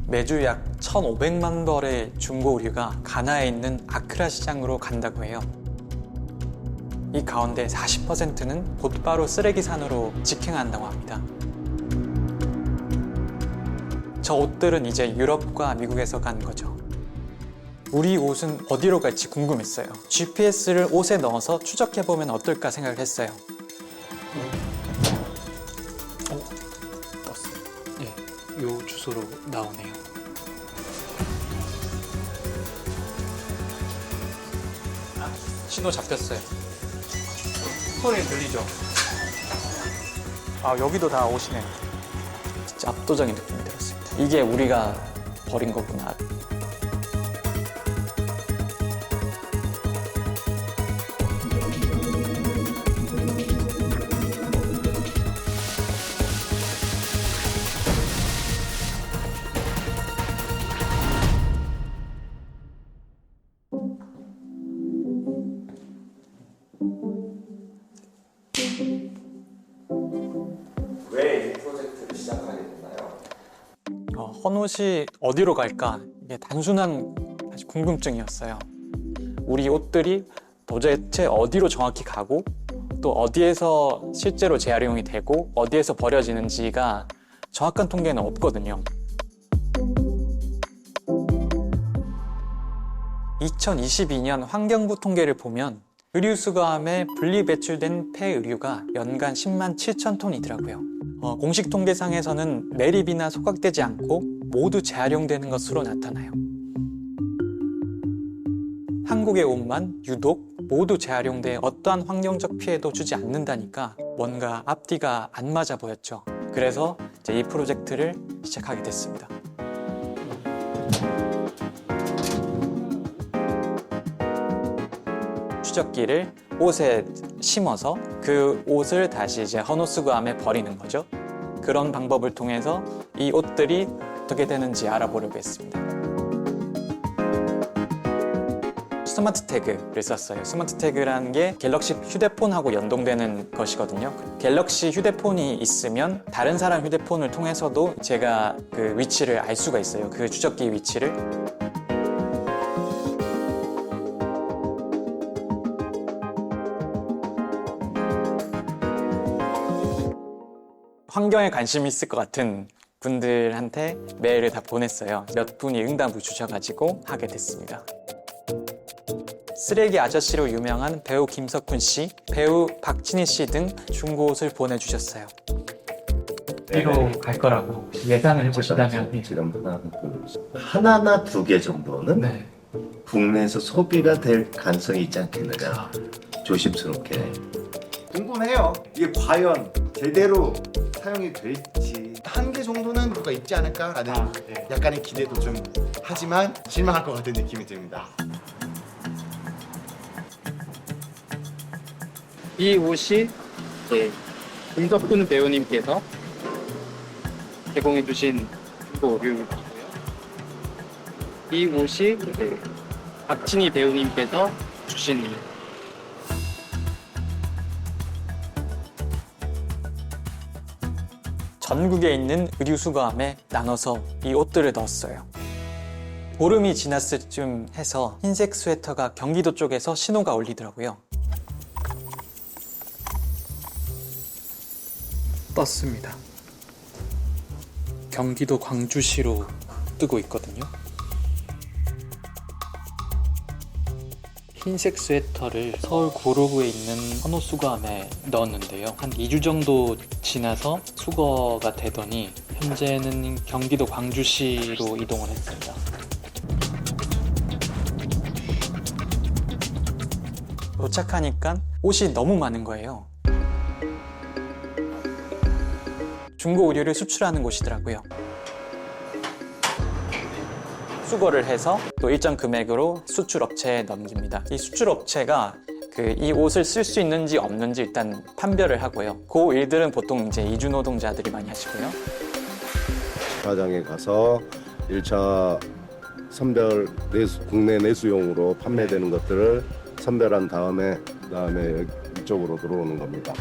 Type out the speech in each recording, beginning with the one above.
매주 약 1,500만 벌의 중고 의류가 가나에 있는 아크라 시장으로 간다고 해요. 이 가운데 40%는 곧바로 쓰레기산으로 직행한다고 합니다. 저 옷들은 이제 유럽과 미국에서 간 거죠. 우리 옷은 어디로 갈지 궁금했어요. GPS를 옷에 넣어서 추적해보면 어떨까 생각을 했어요. 떴어요. 예, 요 주소로 나오네요. 신호 잡혔어요. 소리 들리죠? 아, 여기도 다 오시네요. 진짜 압도적인 느낌이 들었습니다. 이게 우리가 버린 거구나. 왜 이 프로젝트를 시작하게 됐나요? 헌옷이 어디로 갈까? 이게 단순한 사실 궁금증이었어요. 우리 옷들이 도대체 어디로 정확히 가고 또 어디에서 실제로 재활용이 되고 어디에서 버려지는지가 정확한 통계는 없거든요. 2022년 환경부 통계를 보면 의류수거함에 분리배출된 폐의류가 연간 10만 7천 톤이더라고요. 공식 통계상에서는 매립이나 소각되지 않고 모두 재활용되는 것으로 나타나요. 한국의 옷만 유독 모두 재활용돼 어떠한 환경적 피해도 주지 않는다니까 뭔가 앞뒤가 안 맞아 보였죠. 그래서 이제 이 프로젝트를 시작하게 됐습니다. 추적기를 옷에 심어서 그 옷을 다시 이제 헌옷 수거함에 버리는 거죠. 그런 방법을 통해서 이 옷들이 어떻게 되는지 알아보려고 했습니다. 스마트 태그를 썼어요. 스마트 태그라는 게 갤럭시 휴대폰하고 연동되는 것이거든요. 갤럭시 휴대폰이 있으면 다른 사람 휴대폰을 통해서도 제가 그 위치를 알 수가 있어요. 그 추적기 위치를. 환경에 관심이 있을 것 같은 분들한테 메일을 다 보냈어요. 몇 분이 응답을 주셔가지고 하게 됐습니다. 쓰레기 아저씨로 유명한 배우 김석훈 씨, 배우 박진희 씨 등 중고옷을 보내주셨어요. 어디로 갈 거라고 예상을 해보시다면? 지금 하나나 두 개 정도는 네. 국내에서 소비가 될 가능성이 있지 않겠느냐. 조심스럽게. 궁금해요. 이게 과연 제대로 사용이 될지. 한 개 정도는 뭐가 있지 않을까라는 약간의 기대도 좀 하지만 실망할 것 같은 느낌이 듭니다. 이 옷이 김석훈 배우님께서 제공해주신 중고 의류이고요. 이 옷이 박진희 배우님께서 주신 전국에 있는 의류수거함에 나눠서 이 옷들을 넣었어요. 보름이 지났을 쯤 해서 흰색 스웨터가 경기도 쪽에서 신호가 울리더라고요. 떴습니다. 경기도 광주시로 뜨고 있거든요. 흰색 스웨터를 서울 구로구에 있는 헌옷 수거함에 넣었는데요. 한 2주 정도 지나서 수거가 되더니 현재는 경기도 광주시로 이동을 했습니다. 도착하니까 옷이 너무 많은 거예요. 중고 의류를 수출하는 곳이더라고요. 수거를 해서 또 일정 금액으로 수출업체에 넘깁니다. 이 수출업체가 이 옷을 쓸 수 있는지 없는지 일단 판별을 하고요. 그 일들은 보통 이제 이주 노동자들이 많이 하시고요. 시가장에 가서 1차 선별 국내 내수용으로 판매되는 것들을 선별한 다음에 이쪽으로 들어오는 겁니다.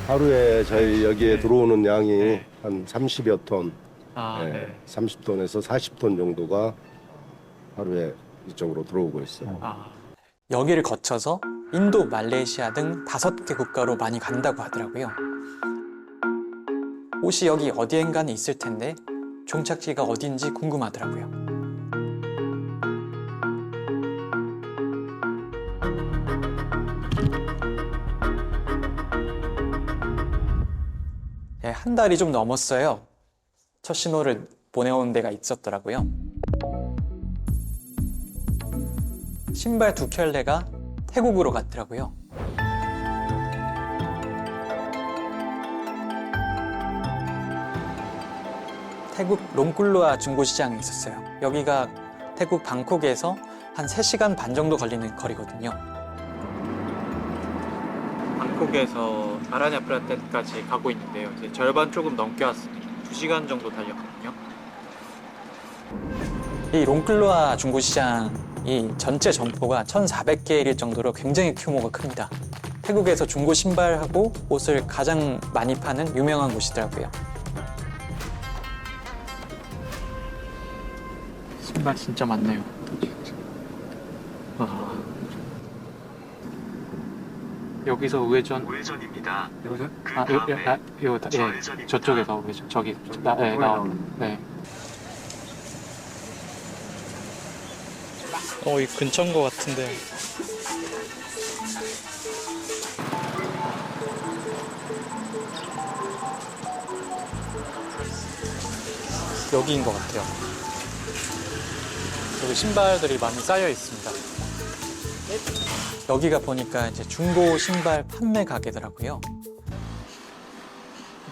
하루에 저희 여기에 들어오는 양이 한 30여 톤 예, 30톤에서 40톤 정도가 하루에 이쪽으로 들어오고 있어요. 여기를 거쳐서 인도, 말레이시아 등 5개 국가로 많이 간다고 하더라고요. 옷이 여기 어디엔가는 있을 텐데 종착지가 어딘지 궁금하더라고요. 예, 한 달이 좀 넘었어요. 첫 신호를 보내온 데가 있었더라고요. 신발 2켤레가 태국으로 갔더라고요. 태국 롱꿀루아 중고시장에 있었어요. 여기가 태국 방콕에서 한 3시간 반 정도 걸리는 거리거든요. 방콕에서 아라냐프라텐까지 가고 있는데요. 이제 절반 조금 넘게 왔으니 2시간 정도 달렸거든요. 이 롱꿀루아 중고시장이 전체 점포가 1,400개일 정도로 굉장히 규모가 큽니다. 태국에서 중고 신발하고 옷을 가장 많이 파는 유명한 곳이더라고요. 신발 진짜 많네요. 여기서 우회전입니다. 여기서? 저쪽에서 우회전. 저기 네. 이 근처인 것 같은데. 여기인 것 같아요. 여기 신발들이 많이 쌓여 있습니다. 여기가 보니까 이제 중고 신발 판매 가게더라고요.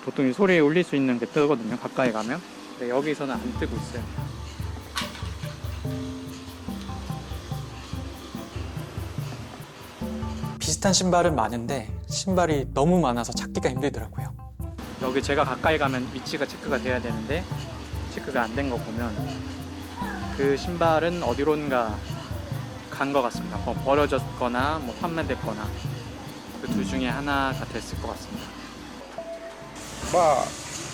보통 이 소리에 울릴 수 있는 게 뜨거든요. 가까이 가면. 근데 여기서는 안 뜨고 있어요. 비슷한 신발은 많은데 신발이 너무 많아서 찾기가 힘들더라고요. 여기 제가 가까이 가면 위치가 체크가 돼야 되는데 체크가 안 된 거 보면 그 신발은 어디론가 간 것 같습니다. 뭐 버려졌거나 뭐 판매됐거나 그 둘 중에 하나가 됐을 것 같습니다.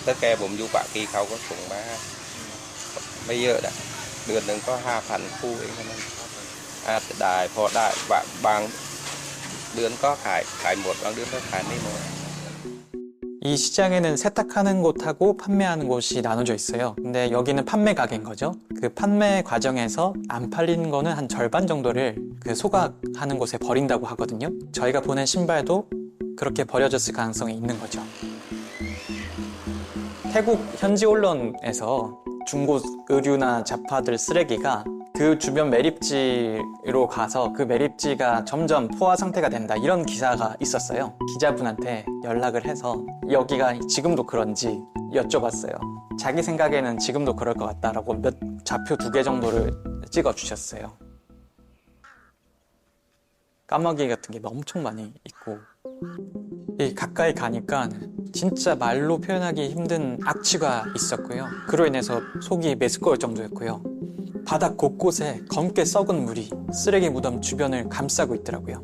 tất cảผมอยู่ปากกีเขาก็ส่งมาไม่เยอะนะเดือนหนึ่งก็ 5,000 คู่เองเท่านั้นอาจจะได้พอได้บางเดือนก็ขายหมดบางเดือนก็ขายไม่หมด 이 시장에는 세탁하는 곳하고 판매하는 곳이 나눠져 있어요. 근데 여기는 판매 가게인 거죠. 그 판매 과정에서 안 팔린 거는 한 절반 정도를 그 소각하는 곳에 버린다고 하거든요. 저희가 보낸 신발도 그렇게 버려졌을 가능성이 있는 거죠. 태국 현지 언론에서 중고 의류나 잡화들 쓰레기가 그 주변 매립지로 가서 그 매립지가 점점 포화 상태가 된다, 이런 기사가 있었어요. 기자분한테 연락을 해서 여기가 지금도 그런지 여쭤봤어요. 자기 생각에는 지금도 그럴 것 같다라고 몇 좌표 2개 정도를 찍어주셨어요. 까마귀 같은 게 엄청 많이 있고, 이 가까이 가니까 진짜 말로 표현하기 힘든 악취가 있었고요. 그로 인해서 속이 메스꺼울 정도였고요. 바닥 곳곳에 검게 썩은 물이 쓰레기 무덤 주변을 감싸고 있더라고요.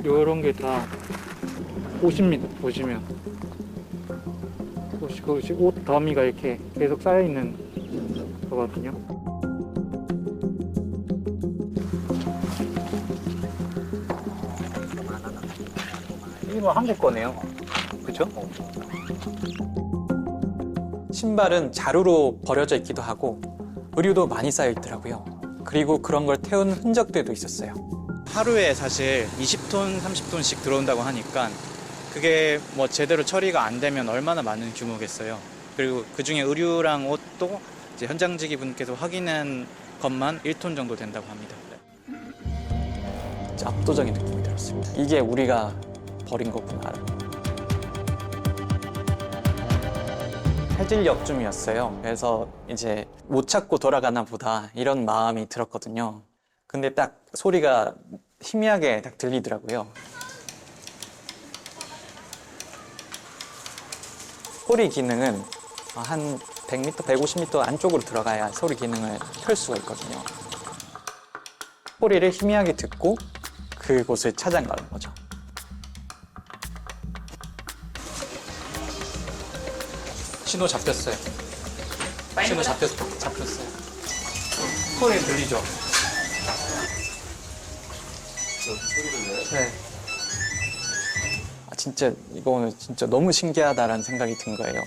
이런 게 다 옷입니다. 보시면 옷 더미가 이렇게 계속 쌓여 있는 거거든요. 이게 뭐 한국 거네요. 그렇죠? 신발은 자루로 버려져 있기도 하고 의류도 많이 쌓여 있더라고요. 그리고 그런 걸 태운 흔적들도 있었어요. 하루에 사실 20톤, 30톤씩 들어온다고 하니까 그게 뭐 제대로 처리가 안 되면 얼마나 많은 규모겠어요. 그리고 그중에 의류랑 옷도 이제 현장직위 분께서 확인한 것만 1톤 정도 된다고 합니다. 진짜 압도적인 느낌이 들었습니다. 이게 우리가 버린 거구나. 해질녘쯤이었어요. 그래서 이제 못 찾고 돌아가나 보다, 이런 마음이 들었거든요. 근데 딱 소리가 희미하게 딱 들리더라고요. 소리 기능은 한 100m, 150m 안쪽으로 들어가야 소리 기능을 켤 수가 있거든요. 소리를 희미하게 듣고 그곳을 찾아가는 거죠. 신호 잡혔어요. 신호 잡혔어요. 소리 들리죠? 네. 아, 진짜 이거는 진짜 너무 신기하다라는 생각이 든 거예요.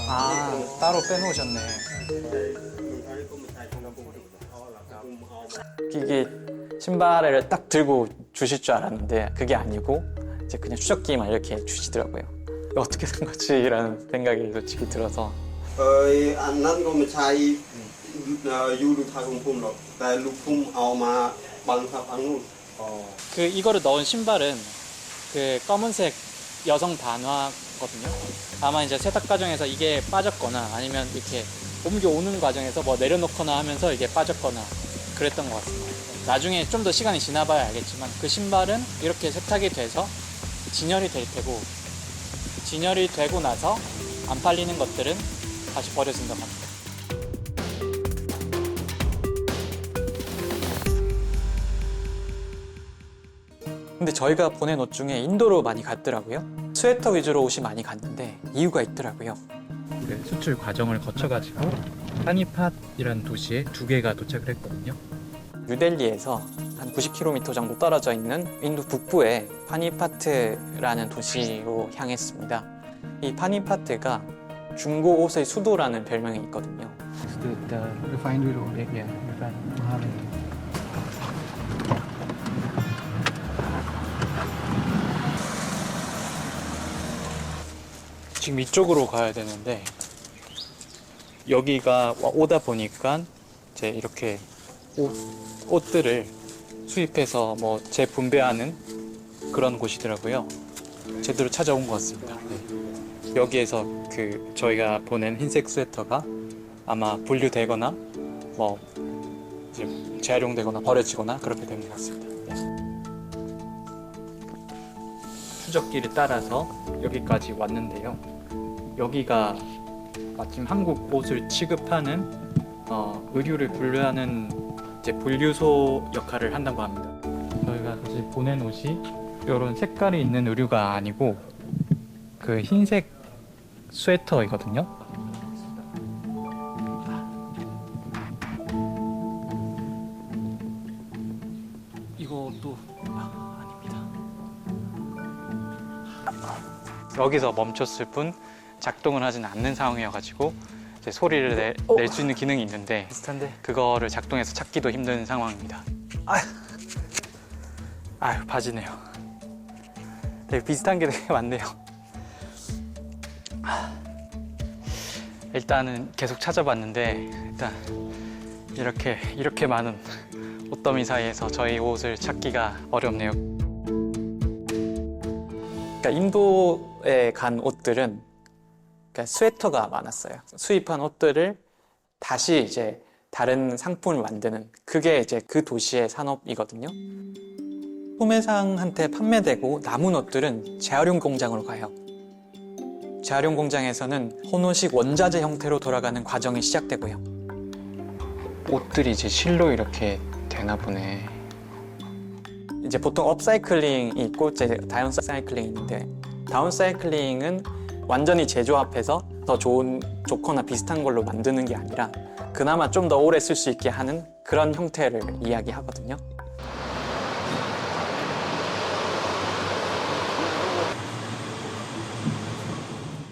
아, 따로 빼놓으셨네. 이게 신발을 딱 들고 주실 줄 알았는데 그게 아니고 이제 그냥 추적기만 이렇게 주시더라고요. 이거 어떻게 된 거지라는 생각이 솔직히 들어서 អាហ្នឹងក៏មិនឆាយយូរដូចថាគុំភូមិដល់តែលោកភូមិเอามาบังคับอันนู้น 그 이거를 넣은 신발은 그 검은색 여성 단화거든요. 아마 이제 세탁 과정에서 이게 빠졌거나 아니면 이렇게 옮겨오는 과정에서 뭐 내려놓거나 하면서 이게 빠졌거나 그랬던 것 같습니다. 나중에 좀 더 시간이 지나봐야 알겠지만 그 신발은 이렇게 세탁이 돼서 진열이 될 테고 진열이 되고 나서 안 팔리는 것들은 다시 버려진다고 합니다. 근데 저희가 보낸 옷 중에 인도로 많이 갔더라고요. 스웨터 위주로 옷이 많이 갔는데 이유가 있더라고요. 그 수출 과정을 거쳐가지고 파니팟이라는 도시에 2개가 도착을 했거든요. 뉴델리에서 한 90km 정도 떨어져 있는 인도 북부의 파니파트라는 도시로 향했습니다. 이 파니파트가 중고 옷의 수도라는 별명이 있거든요. 지금 이쪽으로 가야 되는데 여기가 오다 보니까 이제 이렇게 옷들을 수입해서 뭐 재분배하는 그런 곳이더라고요. 제대로 찾아온 것 같습니다. 네. 여기에서 그 저희가 보낸 흰색 스웨터가 아마 분류되거나 뭐 이제 재활용되거나 버려지거나 그렇게 된 것 같습니다. 네. 추적기를 따라서 여기까지 왔는데요. 여기가 마침 한국 옷을 취급하는 의류를 분류하는 이제 분류소 역할을 한다고 합니다. 저희가 사실 보낸 옷이 이런 색깔이 있는 의류가 아니고 그 흰색 스웨터이거든요. 이것도 아닙니다. 여기서 멈췄을 뿐 작동을 하진 않는 상황이어가지고 이제 소리를 낼 수 있는 기능이 있는데 비슷한데? 그거를 작동해서 찾기도 힘든 상황입니다. 아유 바지네요. 되게 비슷한 게 되게 많네요. 일단은 계속 찾아봤는데 일단 이렇게 많은 옷더미 사이에서 저희 옷을 찾기가 어렵네요. 그러니까 인도에 간 옷들은 그러니까 스웨터가 많았어요. 수입한 옷들을 다시 이제 다른 상품을 만드는 그게 이제 그 도시의 산업이거든요. 소매상한테 판매되고 남은 옷들은 재활용 공장으로 가요. 재활용 공장에서는 혼옷식 원자재 형태로 돌아가는 과정이 시작되고요. 옷들이 이제 실로 이렇게 되나 보네. 이제 보통 업사이클링이 있고 이제 다운사이클링이 있는데 다운사이클링은 완전히 재조합해서 더 좋거나 비슷한 걸로 만드는 게 아니라 그나마 좀 더 오래 쓸 수 있게 하는 그런 형태를 이야기하거든요.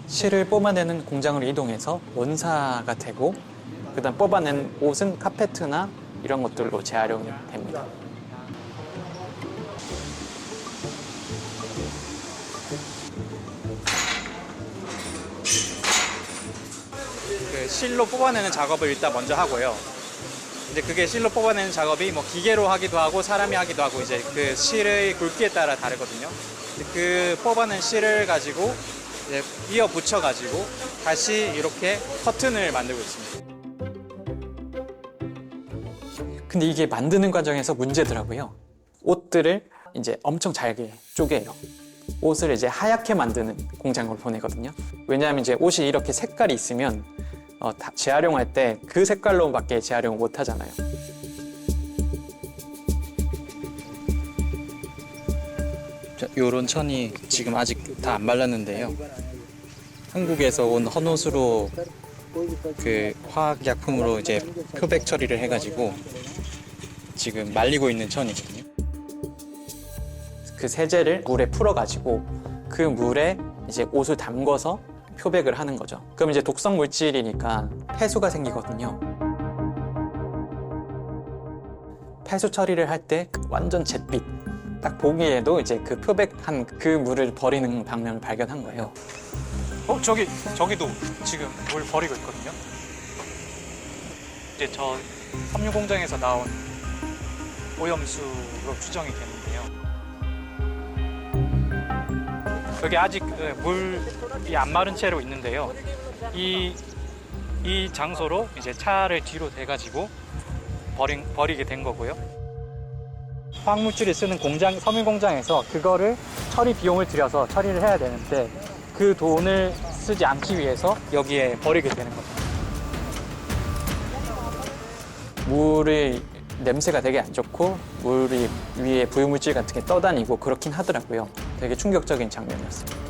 실을 뽑아내는 공장으로 이동해서 원사가 되고 그다음 뽑아낸 옷은 카페트나 이런 것들로 재활용이 됩니다. 그 실로 뽑아내는 작업을 일단 먼저 하고요. 이제 그게 실로 뽑아내는 작업이 뭐 기계로 하기도 하고 사람이 하기도 하고 이제 그 실의 굵기에 따라 다르거든요. 그 뽑아낸 실을 가지고 이제 이어 붙여 가지고 다시 이렇게 커튼을 만들고 있습니다. 근데 이게 만드는 과정에서 문제더라고요. 옷들을 이제 엄청 잘게 쪼개요. 옷을 이제 하얗게 만드는 공장으로 보내거든요. 왜냐하면 이제 옷이 이렇게 색깔이 있으면 재활용할 때 그 색깔로밖에 재활용을 못 하잖아요. 요런 천이 지금 아직 다 안 말랐는데요. 한국에서 온 헌옷으로 그 화학약품으로 이제 표백 처리를 해가지고 지금 말리고 있는 천이거든요. 그 세제를 물에 풀어가지고 그 물에 이제 옷을 담궈서 표백을 하는 거죠. 그럼 이제 독성 물질이니까 폐수가 생기거든요. 폐수 처리를 할 때 완전 잿빛. 딱 보기에도 이제 그 표백한 그 물을 버리는 방면을 발견한 거예요. 저기도 지금 물 버리고 있거든요. 이제 저 섬유 공장에서 나온 오염수로 추정이 되는데요. 여기 아직 물이 안 마른 채로 있는데요. 이 장소로 이제 차를 뒤로 대가지고 버리게 된 거고요. 화학물질을 쓰는 공장, 섬유 공장에서 그거를 처리 비용을 들여서 처리를 해야 되는데 그 돈을 쓰지 않기 위해서 여기에 버리게 되는 거죠. 물의 냄새가 되게 안 좋고 물이 위에 부유물질 같은 게 떠다니고 그렇긴 하더라고요. 되게 충격적인 장면이었어요.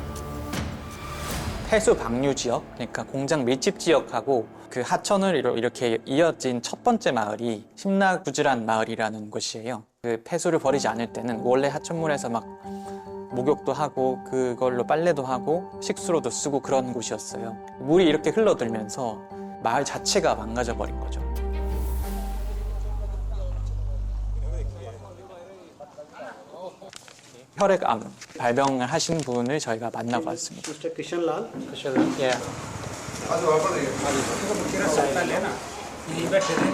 폐수 방류 지역, 그러니까 공장 밀집 지역하고 그 하천으로 이렇게 이어진 첫 번째 마을이 심나구즈란 마을이라는 곳이에요. 그 폐수를 버리지 않을 때는 원래 하천물에서 막 목욕도 하고 그걸로 빨래도 하고 식수로도 쓰고 그런 곳이었어요. 물이 이렇게 흘러들면서 마을 자체가 망가져 버린 거죠. 혈액암 발병을 하신 분을 저희가 만나고 왔습니다. Mr. Kishan Lal. 예. यही बैठे थे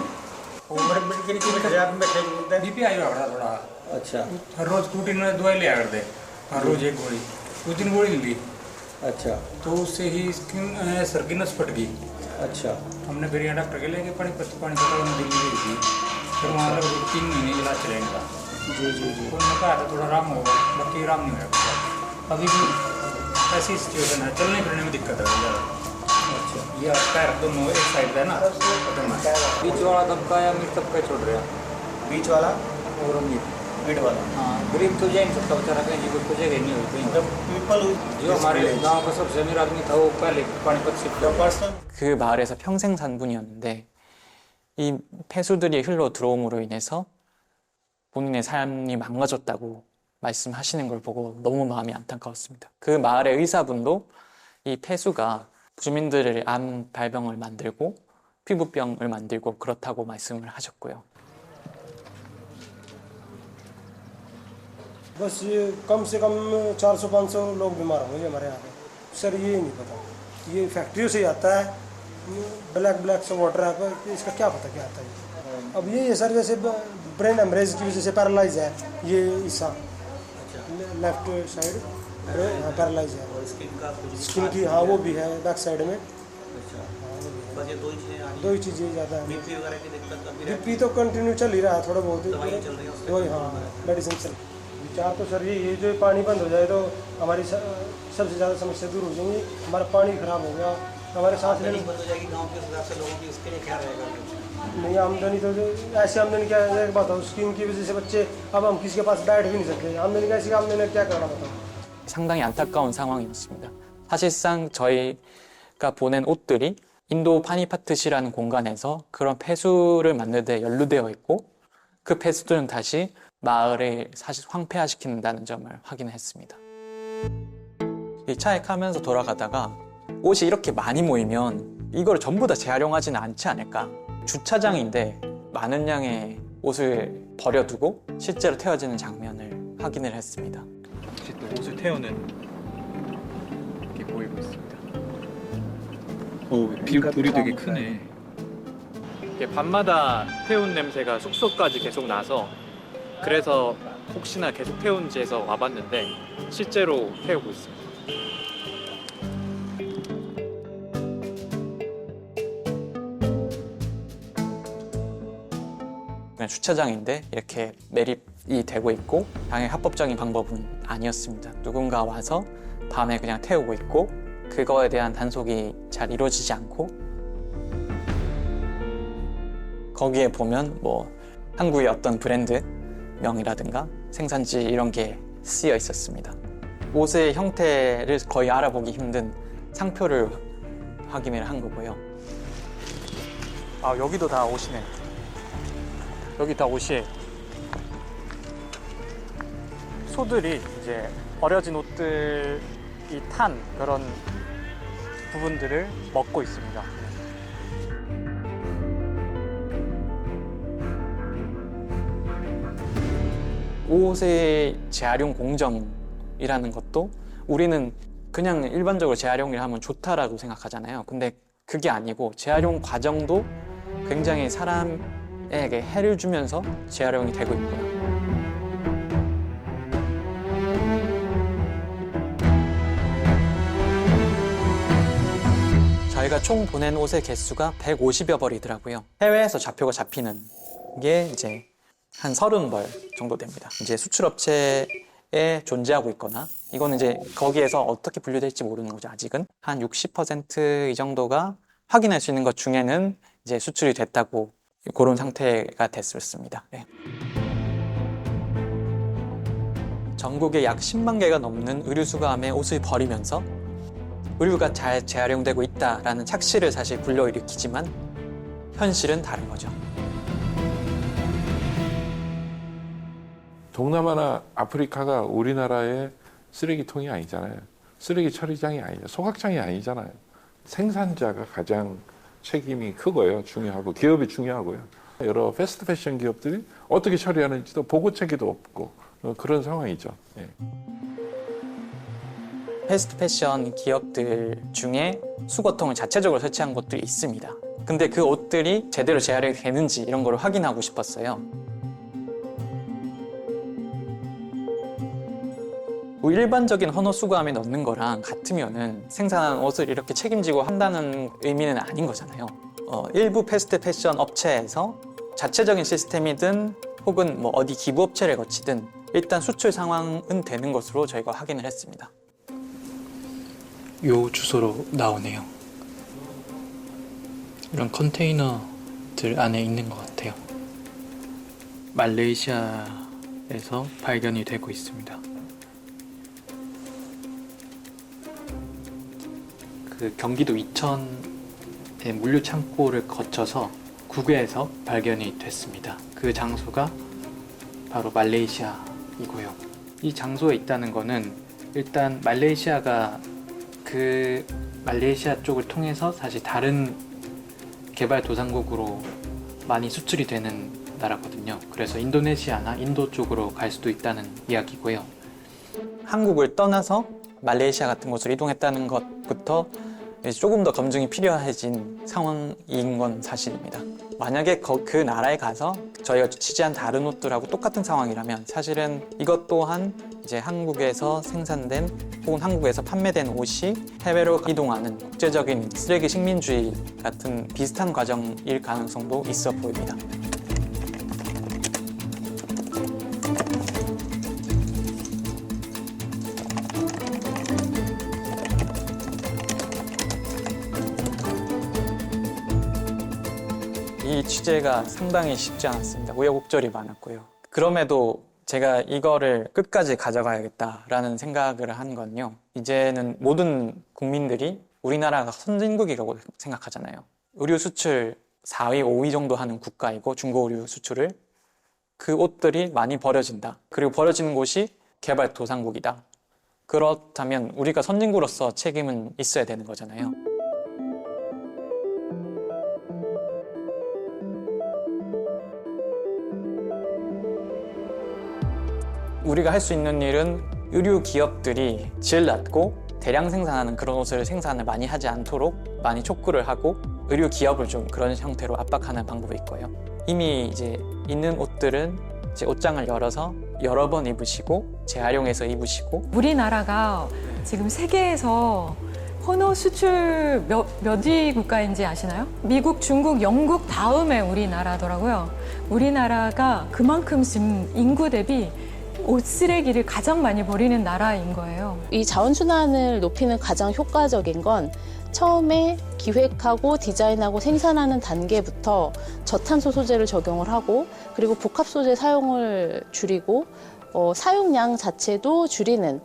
उम्र मिल के नीचे बैठे आप बैठे बोलते हैं बीपी आई रहा थोड़ा अच्छा हर रोज प्रोटीन में दवाई लिया करते हर रोज एक गोली उस दिन गोली ली अच्छा तो उससे ही स्किन सर की नस फट गई अच्छा हमने फिर यहाँ डॉक्टर के लेके पानीपत दिल्ली गई थी फिर वहाँ लग 3 महीने इलाज चलेगा जी जी जी उन्होंने कहा था थोड़ा आराम होगा बाकी आराम नहीं होगा अभी भी ऐसी सिचुएशन है चलने फिरने में दिक्कत है ज़्यादा अच्छा ये पैर दोनों एक साइड है ना बीच वाला दबका या मिड दबका छोड़ रहा बीच वाला और मिड मिड वाला हाँ गरीब तो जा नहीं सकता बेचारा कहीं कुछ जगह नहीं हुई कहीं पीपल जो हमारे गांव का सबसे अमीर आदमी था वो पहले पानीपत शिफ्ट द पर्सन 그 마을에서 평생 산 분이었는데 이 폐수들이 흘러 들어옴으로 인해서 본인의 삶이 망가졌다고 말씀하시는 걸 보고 너무 마음이 안타까웠습니다. 그 마을의 의사분도 이 폐수가 주민들의 암 발병을 만들고 피부병을 만들고 그렇다고 말씀을 하셨고요. बस ये कम से कम 400-500 लोग बीमार होंगे हमारे यहाँ पे सर ये नहीं पता ये फैक्ट्रियों से ही आता है ब्लैक से वाटर है पर इसका क्या पता क्या आता है अब ये सर जैसे ब्रेन हेमरेज की वजह से पैरालाइज है ये हिस्सा लेफ्ट साइड हाँ पैरालाइज है स्किन की हाँ वो भी है बैक साइड में दो ही चीज़ें ज़्यादा है बीपी तो कंटिन्यू चल ही रहा है थोड़ा बहुत दवाई हाँ मेडिसिन चल विचार तो सर ये जो पानी बंद हो जाए तो हमारी सबसे ज़्यादा समस्या दूर हो जाएंगी हमारा पानी खराब हो गया हमारे सांस लेने बंद हो जाएगी गांव के हिसाब से लोगों की उसके लिए क्या रहेगा नहीं आमदनी तो ऐसी आमदनी क्या है एक बताओ स्किन की वजह से बच्चे अब हम किसी के पास बैठ भी नहीं सकते आमदनी कैसी आमदनी क्या करना बताओ 상당히 안타까운 상황이었습니다. 사실상 저희가 보낸 옷들이 인도 파니파트시라는 공간에서 그런 폐수를 만드는 데 연루되어 있고 그 폐수들은 다시 마을을 사실 황폐화시킨다는 점을 확인했습니다. 이 차에 타면서 돌아가다가 옷이 이렇게 많이 모이면 이걸 전부 다 재활용하지는 않지 않을까. 주차장인데 많은 양의 옷을 버려두고 실제로 태워지는 장면을 확인을 했습니다. 혹시 또 옷을 태우는 게 보이고 있습니다. 불이 되게 크네. 이게 밤마다 태운 냄새가 숙소까지 계속 나서 그래서 혹시나 계속 태운지 해서 와봤는데 실제로 태우고 있습니다. 그냥 주차장인데 이렇게 매립 되고 있고 당연히 합법적인 방법은 아니었습니다. 누군가 와서 밤에 그냥 태우고 있고 그거에 대한 단속이 잘 이루어지지 않고 거기에 보면 뭐 한국의 어떤 브랜드 명이라든가 생산지 이런 게 쓰여 있었습니다. 옷의 형태를 거의 알아보기 힘든 상표를 확인을 한 거고요. 아, 여기도 다 옷이네. 여기 다 옷이 소들이 이제 버려진 옷들이 탄 그런 부분들을 먹고 있습니다. 옷의 재활용 공정이라는 것도 우리는 그냥 일반적으로 재활용을 하면 좋다라고 생각하잖아요. 근데 그게 아니고 재활용 과정도 굉장히 사람에게 해를 주면서 재활용이 되고 있구나. 저희가 총 보낸 옷의 개수가 150여 벌이더라고요. 해외에서 좌표가 잡히는 게 이제 한 30벌 정도 됩니다. 이제 수출업체에 존재하고 있거나 이거는 이제 거기에서 어떻게 분류될지 모르는 거죠. 아직은 한 60% 이 정도가 확인할 수 있는 것 중에는 이제 수출이 됐다고 그런 상태가 됐었습니다. 네. 전국에 약 10만 개가 넘는 의류 수거함에 옷을 버리면서 의류가 잘 재활용되고 있다라는 착시를 사실 불러일으키지만 현실은 다른 거죠. 동남아나 아프리카가 우리나라의 쓰레기통이 아니잖아요. 쓰레기 처리장이 아니죠. 소각장이 아니잖아요. 생산자가 가장 책임이 크고요. 중요하고 기업이 중요하고요. 여러 패스트 패션 기업들이 어떻게 처리하는지도 보고 체계도 없고 그런 상황이죠. 예. 패스트 패션 기업들 중에 수거통을 자체적으로 설치한 곳들이 있습니다. 근데 그 옷들이 제대로 재활용이 되는지 이런 걸 확인하고 싶었어요. 일반적인 헌옷 수거함에 넣는 거랑 같으면은 생산한 옷을 이렇게 책임지고 한다는 의미는 아닌 거잖아요. 일부 패스트 패션 업체에서 자체적인 시스템이든 혹은 뭐 어디 기부업체를 거치든 일단 수출 상황은 되는 것으로 저희가 확인을 했습니다. 요 주소로 나오네요. 이런 컨테이너들 안에 있는 것 같아요. 말레이시아에서 발견이 되고 있습니다. 그 경기도 이천의 물류 창고를 거쳐서 국외에서 발견이 됐습니다. 그 장소가 바로 말레이시아이고요. 이 장소에 있다는 거는 일단 말레이시아가 그 말레이시아 쪽을 통해서 사실 다른 개발도상국으로 많이 수출이 되는 나라거든요. 그래서 인도네시아나 인도 쪽으로 갈 수도 있다는 이야기고요. 한국을 떠나서 말레이시아 같은 곳으로 이동했다는 것부터 조금 더 검증이 필요해진 상황인 건 사실입니다. 만약에 그 나라에 가서 저희가 취재한 다른 옷들하고 똑같은 상황이라면 사실은 이것 또한 이제 한국에서 생산된 혹은 한국에서 판매된 옷이 해외로 이동하는 국제적인 쓰레기 식민주의 같은 비슷한 과정일 가능성도 있어 보입니다. 이 취재가 상당히 쉽지 않았습니다. 우여곡절이 많았고요. 그럼에도 제가 이거를 끝까지 가져가야겠다라는 생각을 한 건요. 이제는 모든 국민들이 우리나라가 선진국이라고 생각하잖아요. 의류 수출 4위, 5위 정도 하는 국가이고 중고 의류 수출을 그 옷들이 많이 버려진다. 그리고 버려지는 곳이 개발도상국이다. 그렇다면 우리가 선진국으로서 책임은 있어야 되는 거잖아요. 우리가 할 수 있는 일은 의류 기업들이 질 낮고 대량 생산하는 그런 옷을 생산을 많이 하지 않도록 많이 촉구를 하고 의류 기업을 좀 그런 형태로 압박하는 방법이 있고요. 이미 이제 있는 옷들은 이제 옷장을 열어서 여러 번 입으시고 재활용해서 입으시고 우리나라가 지금 세계에서 헌옷 수출 몇 위 국가인지 아시나요? 미국, 중국, 영국 다음에 우리나라더라고요. 우리나라가 그만큼 지금 인구 대비 옷 쓰레기를 가장 많이 버리는 나라인 거예요. 이 자원순환을 높이는 가장 효과적인 건 처음에 기획하고 디자인하고 생산하는 단계부터 저탄소 소재를 적용을 하고 그리고 복합 소재 사용을 줄이고 사용량 자체도 줄이는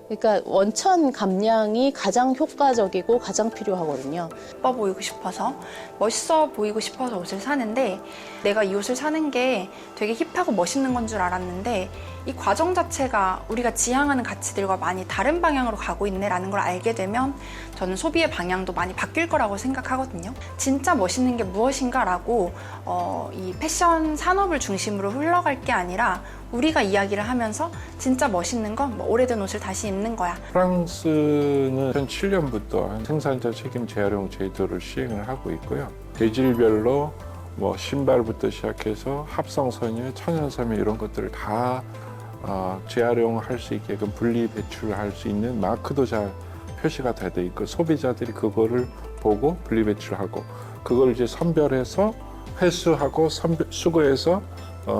그러니까 원천 감량이 가장 효과적이고 가장 필요하거든요. 예뻐 보이고 싶어서 멋있어 보이고 싶어서 옷을 사는데 내가 이 옷을 사는 게 되게 힙하고 멋있는 건 줄 알았는데 이 과정 자체가 우리가 지향하는 가치들과 많이 다른 방향으로 가고 있네라는 걸 알게 되면 저는 소비의 방향도 많이 바뀔 거라고 생각하거든요. 진짜 멋있는 게 무엇인가라고 이 패션 산업을 중심으로 흘러갈 게 아니라 우리가 이야기를 하면서 진짜 멋있는 건 뭐 오래된 옷을 다시 입는 거야. 프랑스는 2007년부터 생산자 책임 재활용 제도를 시행을 하고 있고요. 재질별로 뭐 신발부터 시작해서 합성섬유, 천연섬유 이런 것들을 다 재활용할 수 있게끔 분리 배출할 수 있는 마크도 잘 표시가 다 돼 있고 소비자들이 그거를 보고 분리 배출하고 그걸 이제 선별해서 회수하고 수거해서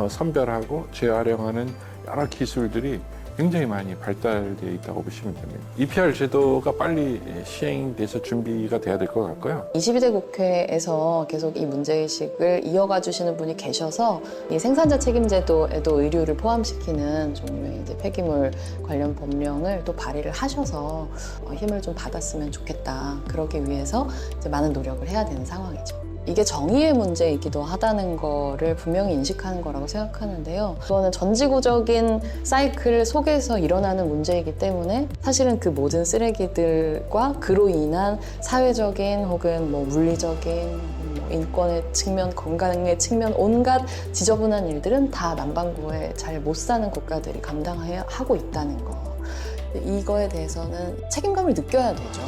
선별하고 재활용하는 여러 기술들이 굉장히 많이 발달되어 있다고 보시면 됩니다. EPR 제도가 빨리 시행돼서 준비가 돼야 될 것 같고요. 22대 국회에서 계속 이 문제의식을 이어가 주시는 분이 계셔서 이 생산자 책임제도에도 의류를 포함시키는 종류의 이제 폐기물 관련 법령을 또 발의를 하셔서 힘을 좀 받았으면 좋겠다. 그러기 위해서 이제 많은 노력을 해야 되는 상황이죠. 이게 정의의 문제이기도 하다는 거를 분명히 인식하는 거라고 생각하는데요. 그거는 전지구적인 사이클 속에서 일어나는 문제이기 때문에 사실은 그 모든 쓰레기들과 그로 인한 사회적인 혹은 뭐 물리적인 인권의 측면, 건강의 측면 온갖 지저분한 일들은 다 남반구에 잘 못 사는 국가들이 감당하고 있다는 거. 이거에 대해서는 책임감을 느껴야 되죠.